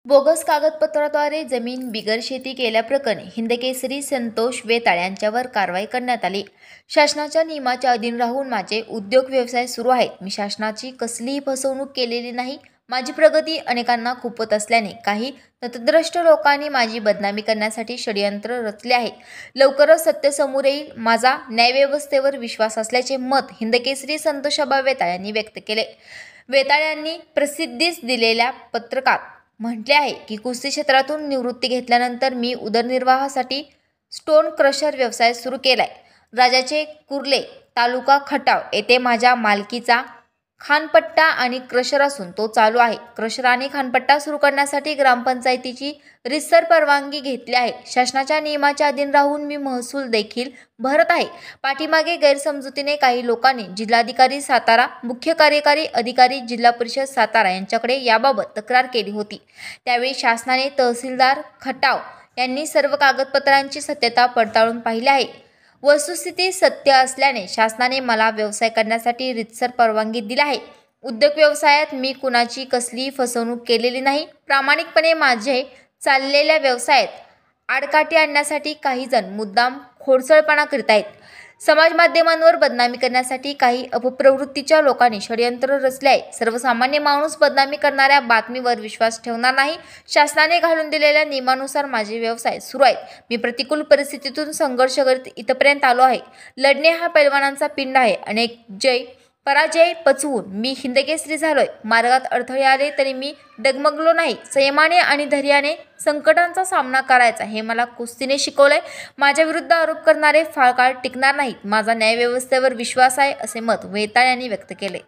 Bogus कागदपत्राद्वारे जमीन बिगर शेती केल्याप्रकरणी हिंदकेसरी संतोष वेताळ यांच्यावर कारवाई करण्यात आली। शासनाच्या नियमाच्या अधीन राहून माझे उद्योग व्यवसाय सुरू आहेत। मी शासनाची कसलीही फसवणूक केलेली नाही। माझी प्रगती अनेकांना खुपत असल्याने काही नतद्रष्ट लोकांनी माझी बदनामी करण्यासाठी षडयंत्र रचले आहे। लवकरच सत्य समोर येईल। माझा न्यायव्यवस्थेवर विश्वास असल्याचे मत हिंदकेसरी संतोष वेताळ यांनी व्यक्त केले। वेताळ यांनी प्रसिद्धीस दिलेल्या पत्रकात म्हटले आहे की कुस्ती क्षेत्रातून निवृत्ती घेतल्यानंतर मी उदरनिर्वाहासाठी स्टोन क्रशर व्यवसाय सुरू केलाय। राजाचे कुर्ले तालुका खटाव येथे माझ्या मालकीचा खानपट्टा आणि क्रशर असून तो चालू आहे। क्रशर आणि खानपट्टा सुरू करण्यासाठी ग्रामपंचायतीची रीतसर परवानगी घेतली आहे। शासनाच्या नियमाच्या अधीन राहून मी महसूल देखील भरत आहे। पाठीमागे गैरसमजुतीने काही लोकांनी जिल्हाधिकारी सातारा, मुख्य कार्यकारी अधिकारी जिल्हा परिषद सातारा यांच्याकडे याबाबत तक्रार केली होती। त्यावेळी शासनाने तहसीलदार खटाव यांनी सर्व कागदपत्रांची सत्यता पडताळून पाहिली आहे। वस्तुस्थिती सत्य असल्याने शासनाने मला व्यवसाय करण्यासाठी रीतसर परवानगी दिली आहे। उद्योग व्यवसायात मी कुणाची कसलीही फसवणूक केलेली नाही। प्रामाणिकपणे माझे चाललेल्या व्यवसायात आडकाठी आणण्यासाठी काही जण मुद्दाम खोडसाळपणा करीत आहेत। समाज माध्यमांवर बदनामी करण्यासाठी काही अपप्रवृत्तीच्या लोकांनी षडयंत्र रचले आहे। सर्वसामान्य माणूस बदनामी करणाऱ्या बातमीवर विश्वास ठेवणार नाही। शासनाने घालून दिलेल्या नियमानुसार माझे व्यवसाय सुरू आहेत। मी प्रतिकूल परिस्थितीतून संघर्ष करीत इथपर्यंत आलो आहे। लढणे हा पैलवानांचा पिंड आहे। अनेक पराजय पचवून मी हिंदकेसरी झालोय। मार्गात अडथळे आले तरी मी डगमगलो नाही। संयमाने आणि धैर्याने संकटांचा सामना करायचा हे मला कुस्तीने शिकवलंय। माझ्या विरुद्ध आरोप करणारे फार काळ टिकणार नाहीत। माझा न्यायव्यवस्थेवर विश्वास आहे असे मत वेताळ यांनी व्यक्त केले।